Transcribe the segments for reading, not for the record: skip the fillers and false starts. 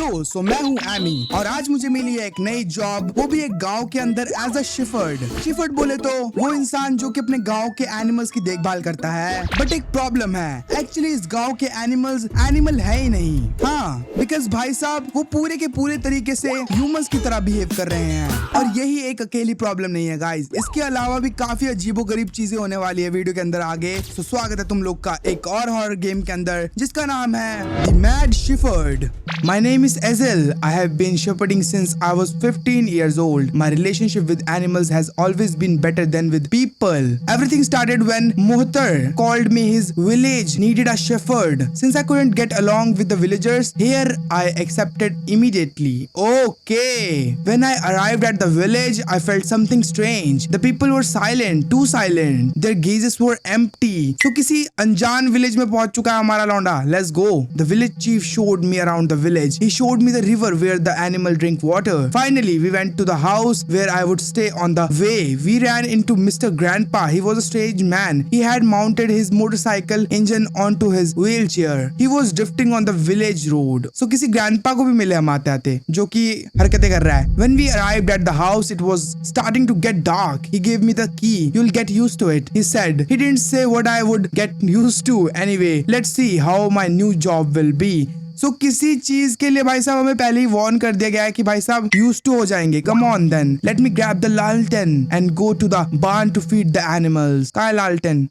Hello, मैं हूँ Amy और आज मुझे मिली है एक नई जॉब, वो भी एक गांव के अंदर एज अ शिफर्ड। शिफर्ड बोले तो वो इंसान जो कि अपने गांव के एनिमल्स की देखभाल करता है। बट एक प्रॉब्लम है, एक्चुअली इस गांव के एनिमल्स एनिमल है ही नहीं। हाँ, बिकॉज भाई साहब वो पूरे के पूरे तरीके से ह्यूमंस की तरह बिहेव कर रहे हैं। और यही एक अकेली प्रॉब्लम नहीं है गाइस, इसके अलावा भी काफी अजीबोगरीब चीजें होने वाली है वीडियो के अंदर आगे। तो स्वागत है तुम लोग का एक और हॉरर गेम के अंदर जिसका नाम है the mad shepherd. My name is Ezel. I have been shepherding since I was 15 years old. My relationship with animals has always been better than with people. Everything started when Mohtar called me his village needed a shepherd. Since I couldn't get along with the villagers, here I accepted immediately. Okay. When I arrived at the village, I felt something strange. The people were silent, too silent. Their gazes were empty. So किसी अनजान village में पहुंच चुका है हमारा लौंडा. Let's go. The village chief showed me around the village. He showed me the river where the animal drink water. Finally, we went to the house where I would stay on the way. We ran into Mr. Grandpa. He was a strange man. He had mounted his motorcycle engine onto his wheelchair. He was drifting on the village road. So किसी grandpa को भी मिले हम आते आते जो कि हरकतें कर रहा है. When we arrived at the house, it was starting to get dark. He gave me the key. You'll get used to it, he said. He didn't say what I would get used to. Anyway, let's see how my new job will be. So, किसी चीज के लिए भाई साहब हमें पहले ही warn कर दिया गया है कि भाई साहब यूज्ड टू हो जाएंगे. Come on then, let me grab the लालटेन and go to the barn to feed the animals. कहाँ है लालटेन?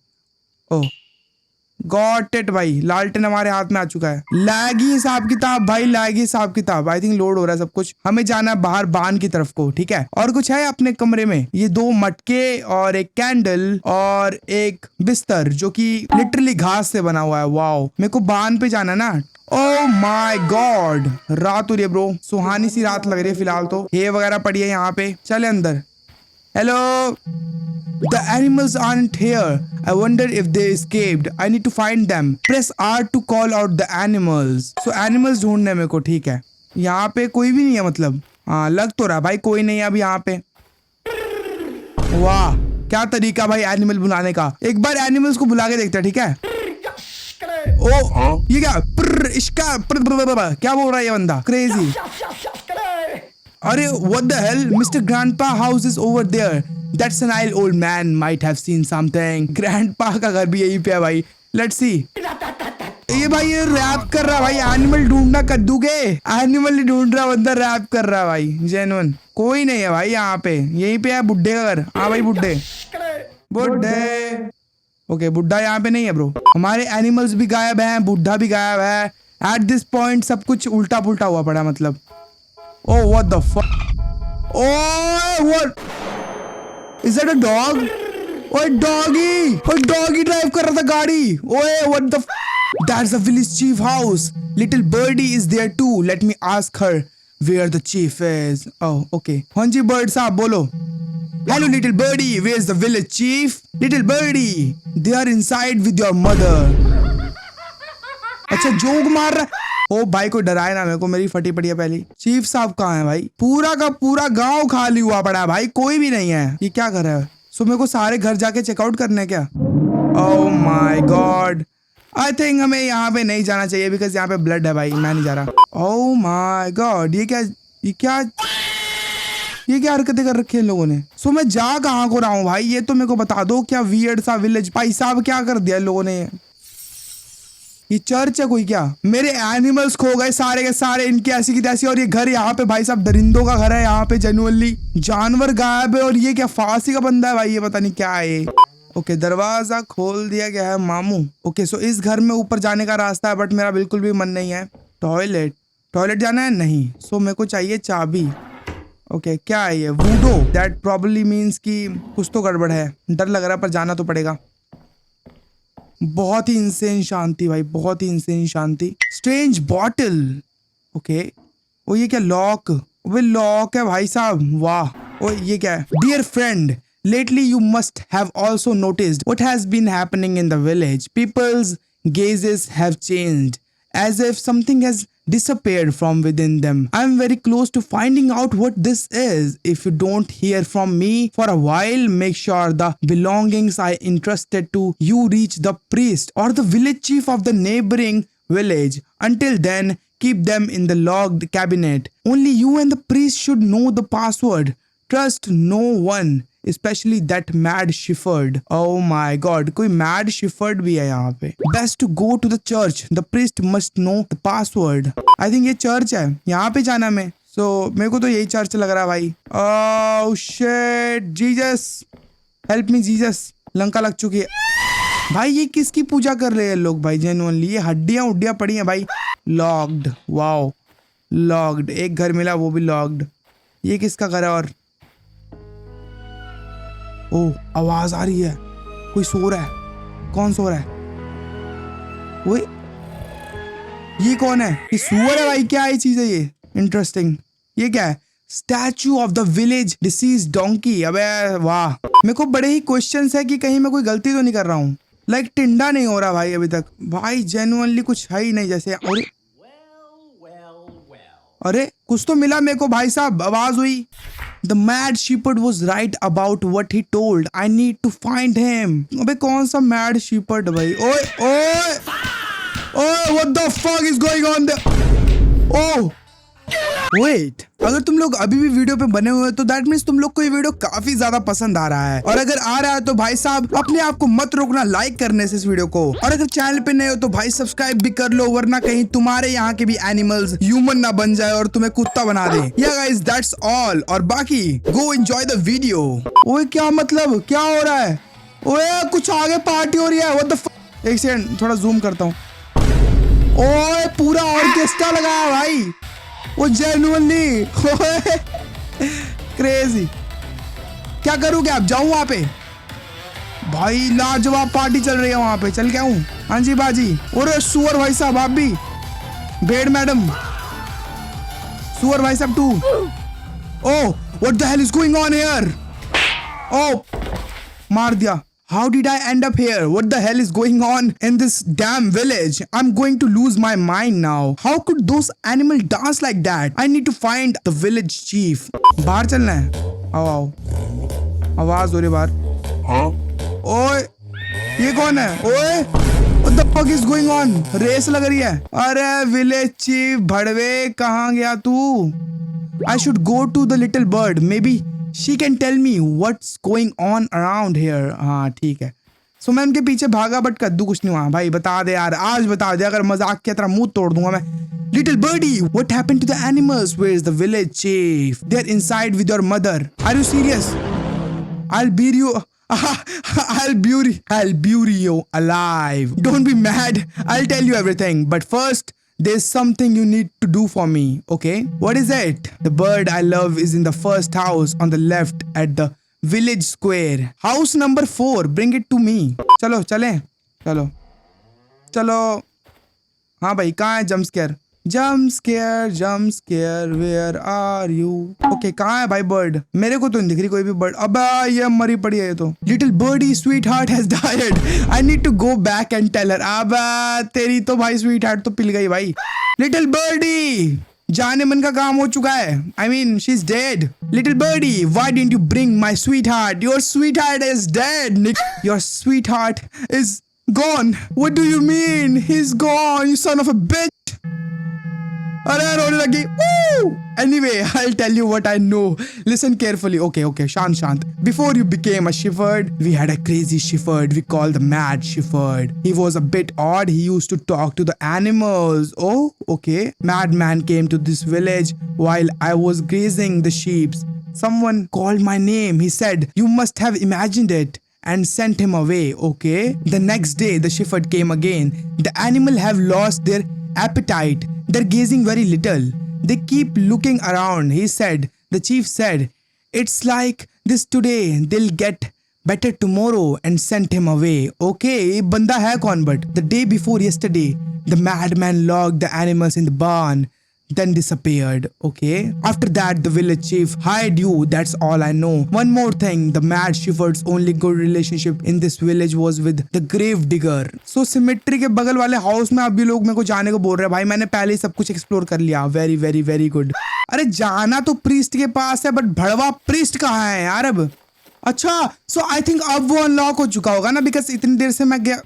ओह गॉट इट भाई, लालटेन हमारे हाथ में आ चुका है. लैगी हिसाब किताब भाई, लैगी हिसाब किताब. आई थिंक लोड हो रहा है सब कुछ. हमें जाना है बाहर बान की तरफ को. ठीक है, और कुछ है अपने कमरे में? ये 2 मटके और एक कैंडल और एक बिस्तर जो कि लिटरली घास से बना हुआ है. वाओ, मेरे को बान पे जाना ना. ओह माय गॉड, रात हो रही है ब्रो, सुहानी सी रात लग रही है फिलहाल तो. ये वगैरह पड़ी है यहाँ पे. चले अंदर. Hello. The animals aren't here. I wonder if they escaped. I need to find them. Press R to call out the animals. So animals ढूंढने मेरे को. ठीक है, यहाँ पे कोई भी नहीं है मतलब. हाँ लग तो रहा भाई कोई नहीं है अभी यहाँ पे. वाह क्या तरीका भाई एनिमल बुलाने का. एक बार एनिमल्स को बुला के देखते हैं. ठीक है. ओ ये क्या इसका क्या बोल रहा है ये बंदा? क्रेजी. अरे what the hell? Mr. Grandpa house is over there. That senile old man might have seen something. Grandpa का घर भी यहीं पे है भाई. Let's see. ये भाई ये रैप कर रहा भाई. एनिमल ढूंढना कद्दू के. एनिमल ढूंढ रहा बंदा रैप कर रहा भाई. जेन्युइन कोई नहीं है भाई यहाँ पे. यहीं पे है बुड्ढे का घर. हाँ भाई बुड्ढे बुड्ढे. ओके बुड्ढा यहाँ पे नहीं है ब्रो. हमारे एनिमल्स भी गायब हैं, बुड्ढा भी गायब है. एट दिस पॉइंट सब कुछ उल्टा पुल्टा हुआ पड़ा मतलब. Oh what the fuck. Oh what is that? A dog? ओए डॉगी, ओए डॉगी ड्राइव कर रहा था गाड़ी. ओए what the that's the village chief house. Little birdie is there too. Let me ask her where the chief is. Oh okay. हाँ जी bird साहब बोलो. Hello little birdie, where's the village chief? Little birdie, they are inside with your mother. अच्छा joke मार रहा. ओ भाई कोई डराए ना मेरे को, मेरी फटी पड़ी है पहली. चीफ साहब कहाँ है भाई? पूरा का पूरा गांव खाली हुआ पड़ा है भाई, कोई भी नहीं है. ये क्या कर रहा है? सो मेरे को सारे घर जाके चेकआउट करने है क्या? Oh my God, I think हमें यहाँ पे नहीं जाना चाहिए बिकॉज यहाँ पे ब्लड है भाई. मैं नहीं जा रहा. ओह माय गॉड, ये क्या हरकतें कर रखी है इन लोगों ने. सो मैं जा कहाँ को रहा हूँ भाई, ये तो मेरे को बता दो. क्या वियर्ड सा विलेज. भाई साहब क्या कर दिया इन लोगों ने. ये चर्च है कोई क्या? मेरे एनिमल्स खो गए सारे के सारे, इनकी ऐसी की तैसी. और ये घर यहाँ पे भाई साहब दरिंदों का घर है यहाँ पे. जेन्युइनली जानवर गायब है. और ये क्या फांसी का बंदा है भाई, ये पता नहीं क्या है. ओके दरवाजा खोल दिया गया है मामू. ओके सो इस घर में ऊपर जाने का रास्ता है बट मेरा बिल्कुल भी मन नहीं है. टॉयलेट जाना है नहीं. सो मेरे को चाहिए चाबी. ओके क्या है ये? वूडो. दैट प्रॉब्ली मीन्स कि कुछ तो गड़बड़ है. डर लग रहा है पर जाना तो पड़ेगा. बहुत ही इंसेन शांति भाई, बहुत ही insanity. Strange bottle. Okay ओ ये क्या? लॉक. वो लॉक है भाई साहब. वाह. ओ ये क्या है? Dear friend, lately you must have also noticed what has been happening in the village. People's gazes have changed as if something has disappeared from within them. I'm very close to finding out what this is. If you don't hear from me for a while, make sure the belongings I entrusted to you reach the priest or the village chief of the neighboring village. Until then, keep them in the locked cabinet. Only you and the priest should know the password. Trust no one, especially that mad shepherd. Oh my god, कोई mad shepherd भी है यहाँ पे. Best to go to the church. The priest must know the password. I think ये church है. यहाँ पे जाना मैं. So मेरे को तो यही चर्च लग रहा है भाई. Oh shit, Jesus, help me Jesus. Lanka लग चुकी है. भाई ये किसकी पूजा कर रहे हैं लोग भाई? जेन्युइनली ये हड्डियां उड्डियां पड़ी हैं भाई. लॉक्ड. Wow, locked. एक घर मिला, वो भी लॉक्ड. ये किसका घर है? और ओ आवाज आ रही है. कोई सो रहा है. कौन सो रहा है? वो ये कौन है? ये सुअर है भाई. क्या ये चीज है ये? इंटरेस्टिंग. ये क्या है? Statue of the village disease donkey. अबे वाह, मेरे को बड़े ही क्वेश्चंस है कि कहीं मैं कोई गलती तो नहीं कर रहा हूँ. लाइक टिंडा नहीं हो रहा भाई अभी तक. भाई जेन्युइनली कुछ है ही नहीं जैसे. अरे कुछ तो मिला मेरे को भाई साहब. आवाज हुई. The mad shepherd was right about what he told. I need to find him. अबे कौन सा मैड शीपर्ड भाई? ओए ओए ओए, what the fuck is going on there? Oh wait, अगर तुम लोग अभी भी वीडियो पे बने हुए हो तो दैट मीन्स तुम लोग को ये वीडियो काफी ज्यादा पसंद आ रहा है. और अगर आ रहा है तो भाई साहब अपने आप को मत रोकना लाइक करने से इस वीडियो को. और अगर चैनल पे नए हो तो भाई सब्सक्राइब भी कर लो, वरना कहीं तुम्हारे यहाँ के भी एनिमल्स ह्यूमन ना बन जाए और तुम्हें कुत्ता बना दे. या गाइस दैट्स ऑल. और बाकी गो एंजॉय द वीडियो. ओए क्या मतलब, क्या हो रहा है? ओए कुछ आगे पार्टी हो रही है. What the fuck. एक सेकंड थोड़ा जूम करता हूँ. ओए पूरा ऑर्केस्ट्रा लगाया भाई. वो जेन्युइनली क्रेजी. क्या करूँ? क्या अब जाऊँ वहां पे? भाई लाजवाब पार्टी चल रही है वहां पे. चल क्या हूँ? हाँ जी बाजी. और सुअर भाई साहब आप भी. भेड़ मैडम. सुअर भाई साहब too. Oh what the hell is going on here? Oh मार दिया. How did I end up here? What the hell is going on in this damn village? I'm going to lose my mind now. How could those animals dance like that? I need to find the village chief. बाहर चलना है. आओ आओ. आवाज हो रही बाहर. हाँ? ओए ये कौन है? ओए what the fuck is going on? Race लग रही है. अरे village chief भड़वे कहाँ गया तू? I should go to the little bird. Maybe she can tell me what's going on around here. हाँ ठीक है. सो मैं उनके पीछे भागा बट कद्दू कुछ नहीं हुआ. भाई बता दे यार, आज बता दे, अगर मजाक की तरह मुंह तोड़ दूंगा मैं. Little birdie, what happened to the animals? Where is the village chief? They're inside with your mother. Are you serious? I'll bury you. I'll bury you alive. Don't be mad. I'll tell you everything. But first, there's something you need to do for me, okay? What is it? The bird I love is in the first house on the left at the village square. House number 4. Bring it to me. चलो चलें. चलो चलो. हाँ भाई कहाँ है jump scare? Jump scare where are you? Okay कहाँ है भाई बर्ड? मेरे को तो नहीं दिख रही कोई भी बर्ड. अब ये मरी पड़ी है ये तो. Little birdie sweetheart has died. I need to go back and tell her. अब तेरी तो भाई स्वीट हार्ट तो पिल गई भाई. लिटिल बर्डी जाने मन का काम हो चुका है. I mean she is dead. Little birdie why didn't you bring my sweetheart? Your sweetheart is dead. Your sweetheart is gone. What do you mean? He's gone, you son of a bitch. अरे रोने लगी. Anyway, I'll tell you what I know. Listen carefully. Okay, शांत. Before you became a shepherd, we had a crazy shepherd we called the mad shepherd. He was a bit odd. He used to talk to the animals. Oh, okay. Madman came to this village while I was grazing the sheep. Someone called my name. He said, "You must have imagined it." And sent him away. Okay. The next day, the shepherd came again. The animal have lost their appetite. They're gazing very little. They keep looking around. He said. The chief said, "It's like this today. They'll get better tomorrow," and sent him away. Okay. ये बंदा है कौन? But the day before yesterday, the madman locked the animals in the barn. Then disappeared. Okay. After that, the village chief hired you. That's all I know. One more thing. The mad shepherd's only good relationship in this village was with the grave digger. So cemetery के बगल वाले house में अभी लोग मेरे को जाने को बोल रहे हैं. भाई मैंने पहले ही सब कुछ एक्सप्लोर कर लिया. Very very very good. अरे जाना तो प्रीस्ट के पास है बट भड़वा प्रीस्ट कहाँ है यार अब? अच्छा सो आई थिंक अब वो अनलॉक हो चुका होगा ना, बिकॉज इतनी देर से मैं गया.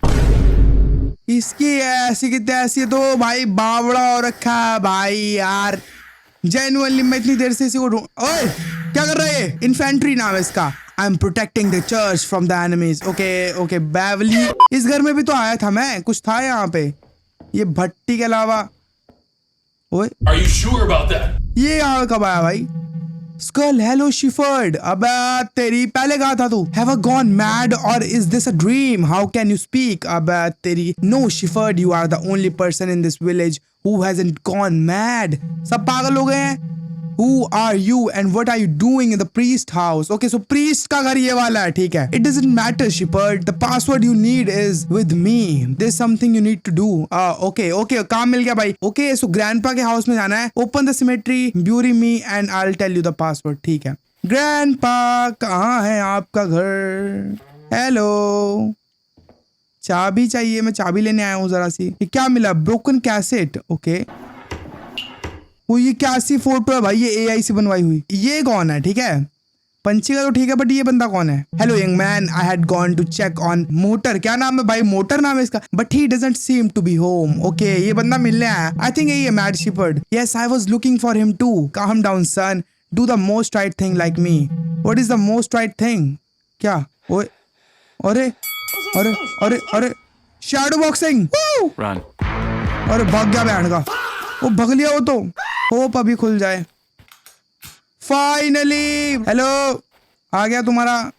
इसकी ऐसी की तैसी तो भाई बावड़ा हो रखा है भाई यार। जेन्युइनली मैं इतनी देर से इसी को ओए क्या कर रहा है ये? इन्फेंट्री नाम है इसका। I am protecting the church from the enemies. Okay okay बैवली। इस घर में भी तो आया था मैं, कुछ था यहाँ पे ये भट्टी के अलावा। ओए Are you sure about that? ये यहाँ कब आया भाई? Skull hello shepherd. अबे तेरी पहले कहा था तू। Have I gone mad or is this a dream? How can you speak? अबे तेरी no Shepherd, you are the only person in this village who hasn't gone mad. सब पागल हो गए हैं। Who are you and what are you doing in the priest house? Okay, so priest का घर ये वाला है, ठीक है। It doesn't matter, Shepherd. The password you need is with me. There's something you need to do. Okay, काम मिल गया भाई। Okay, so grandpa के हाउस में जाना है। Open the cemetery, bury me and I'll tell you the password. ठीक है। Grandpa, कहाँ है आपका घर? Hello. चाबी चाहिए, मैं चाबी लेने आया हूँ जरा सी। ये क्या मिला? Broken cassette. Okay. वो ये क्या सी फोटो है भाई? ये एआई से बनवाई हुई। ये कौन है? ठीक है, पंछी का तो ठीक है, बट ये बंदा कौन है? Hello young man, I had gone to check on Motor. क्या नाम है भाई? मोटर नाम है इसका, but he doesn't seem to be home. Okay, ये बंदा मिलने आया। आई थिंक यही है mad shepherd. Yes, I was looking for him too. Calm down son, do the most right thing like me. What is the most right thing? क्या? ओए अरे अरे अरे अरे शैडो बॉक्सिंग। Run. अरे भाग गया बैंड का। वो भग लिया वो तो। होप अभी खुल जाए फाइनली। हेलो, आ गया तुम्हारा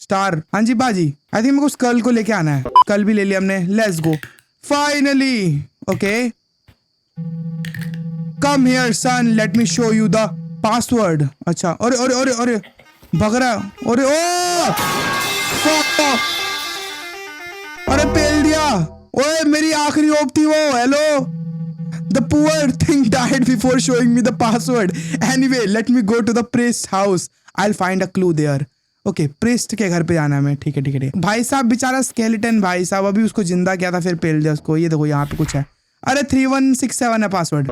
स्टार। हाँ जी बाजी, आई थिंक मेरे को स्कल को लेके आना है। कल भी ले लिया हमने, let's go finally. Okay come here son, let me show you the password. अच्छा, अरे अरे अरे अरे भग रहा। अरे ओ अरे पेल दिया। ओए मेरी आखिरी होप थी वो। Hello, the poor thing died before showing me the password. Anyway, let me go to the priest's house. I'll find a clue there. Okay, priest के घर पे जाना है मैं। ठीक है ठीक है ठीक है। भाई साहब बेचारा स्केलेटन भाई साहब, अभी उसको जिंदा किया था फिर पेल दिया उसको। ये देखो यहाँ पे कुछ है। अरे 3167 है पासवर्ड।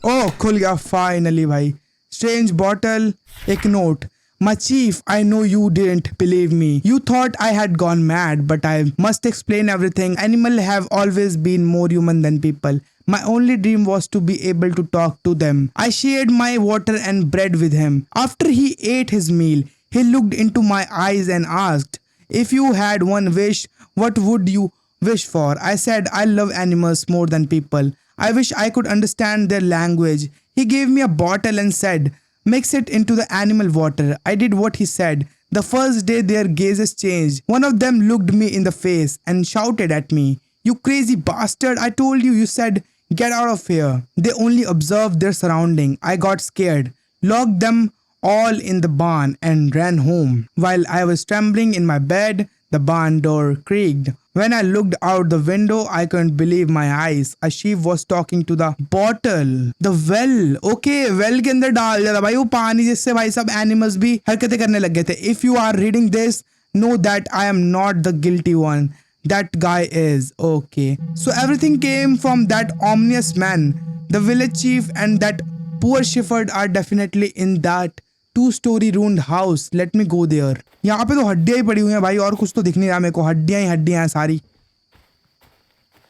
ओह खुल गया फाइनली भाई। स्ट्रेंज बॉटल, एक note. My chief, I know you didn't believe me. You thought I had gone mad, but I must explain everything. Animals have always been more human than people. My only dream was to be able to talk to them. I shared my water and bread with him. After he ate his meal, he looked into my eyes and asked, if you had one wish, what would you wish for? I said, I love animals more than people. I wish I could understand their language. He gave me a bottle and said, mix it into the animal water. I did what he said. The first day their gazes changed. One of them looked me in the face and shouted at me, you crazy bastard, I told you, you said, get out of here. They only observed their surrounding. I got scared, locked them all in the barn and ran home. While I was trembling in my bed, the barn door creaked. When I looked out the window, I couldn't believe my eyes. A sheep was talking to the bottle. The well. Okay, well के अंदर डाल दिया था भाई वो पानी, जिससे भाई सब एनिमल्स भी हरकतें करने लग गए थे. If you are reading this, know that I am not the guilty one. That guy is. Okay. So everything came from that ominous man. The village chief and that poor shepherd are definitely in that two-story ruined house. Let me go there. यहाँ पे तो हड्डियाँ ही पड़ी हुई हैं भाई, और कुछ तो दिख नहीं रहा मेरे को. हड्डियाँ ही हड्डियाँ हैं सारी.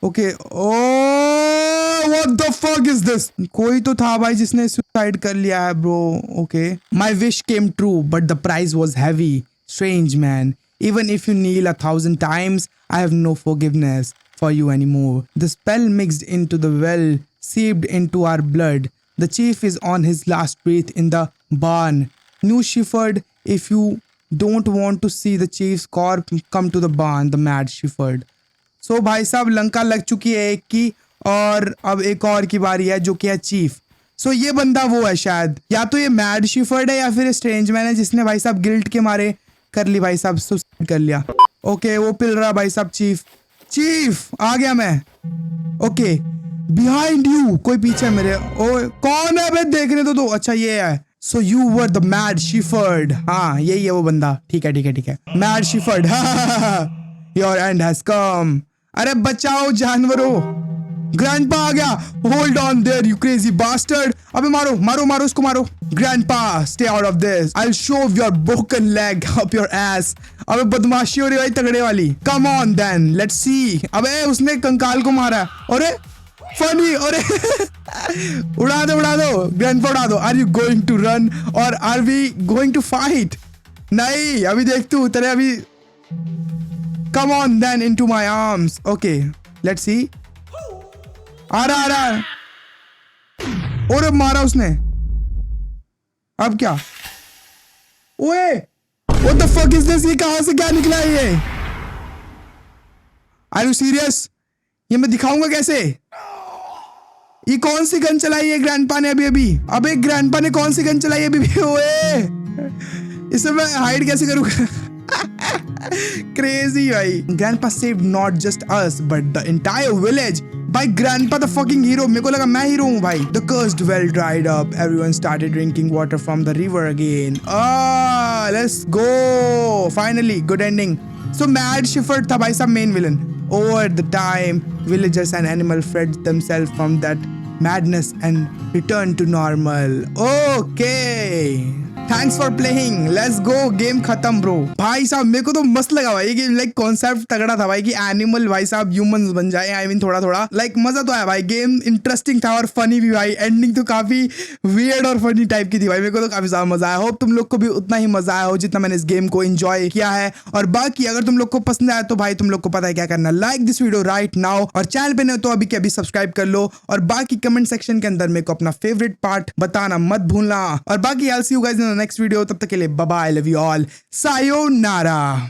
Okay. Oh what the fuck is this? कोई तो था भाई जिसने सुसाइड कर लिया है bro. Okay. My wish came true but the price was heavy. Strange man. Even if you kneel 1,000 times, I have no forgiveness for you anymore. The spell mixed into the well seeped into our blood. The chief is on his last breath in the barn. New shepherd, if you don't want to see the chief's corpse, come to the barn. The mad shepherd. So भाई साहब लंका लग चुकी है एक की, और अब एक और की बारी है जो कि है चीफ. सो ये बंदा वो है शायद, या तो ये मैड शिफर्ड है या फिर स्ट्रेंज मैन है जिसने भाई साहब गिल्ट के मारे कर ली भाई साहब, सुसाइड कर लिया. ओके वो पिल रहा भाई साहब. चीफ आ गया मैं. ओके बिहाइंड यू, कोई पीछे मेरे. ओ कौन है भाई, देखने तो दो. अच्छा ये है. So you were the mad shepherd. हाँ यही है वो बंदा. ठीक है ठीक है ठीक है. Mad shepherd. Your end has come. अरे बचाओ जानवरों. ग्रैंडपा आ गया. Hold on there you crazy bastard. अबे मारो मारो मारो उसको मारो. Grandpa stay out of this. I will shove your broken leg up your ass. अबे बदमाशी हो रही भाई तगड़े वाली। Come on then let's see. अबे उसने कंकाल को मारा। अरे फनी। अरे उड़ा दो ग्रैंडपा उड़ा दो। Are you going to run or are we going to fight? नहीं अभी देख तू तेरे अभी। Come on then into my arms. Okay let's see. आ रहा। और मारा उसने। अब क्या? ओए what the fuck is this? ये कहां से क्या निकला है ये? Are you serious? ये मैं दिखाऊंगा कैसे? ये कौन सी गन चलाई है ग्रैंडपा ने अभी? अबे ग्रैंडपा ने कौन सी गन चलाई है अभी? ओए इसे मैं हाइड कैसे करूंगा? क्रेजी भाई। Grandpa saved not just us but the entire village. भाई ग्रैंडपा द फकिंग हीरो। मेरे को लगा मैं हीरो हूँ भाई। The cursed well dried up. Everyone started drinking water from the river again. Ah, let's go. Finally, good ending. So Mad Shepherd था भाई साहब main villain. Over the time, villagers and animals freed themselves from that madness and returned to normal. Okay. Thanks for playing. Let's go. Game खत्म bro. भाई साहब मेरे को तो मस्त लगा भाई ये गेम। लाइक कॉन्सेप्ट तगड़ा था भाई कि एनिमल भाई साहब ह्यूमंस बन जाए। आई मीन थोड़ा लाइक मजा तो आया भाई। गेम इंटरेस्टिंग था और फनी भी भाई। एंडिंग तो काफी वियर्ड और फनी टाइप की थी भाई। मेरे को तो काफी ज्यादा मजा आया। होप तुम लोग को भी उतना ही मजा आया हो जितना मैंने इस गेम को एंजॉय किया है। और बाकी अगर तुम लोग को पसंद आया तो भाई तुम लोग को पता है क्या करना। Like this video right now और चैनल पे नहीं तो अभी के अभी सब्सक्राइब कर लो। और बाकी कमेंट सेक्शन के अंदर मेरे को अपना फेवरेट पार्ट बताना मत भूलना। और बाकी I will see you guys in the next video. तब तक के लिए bye bye. Love you all. Sayonara.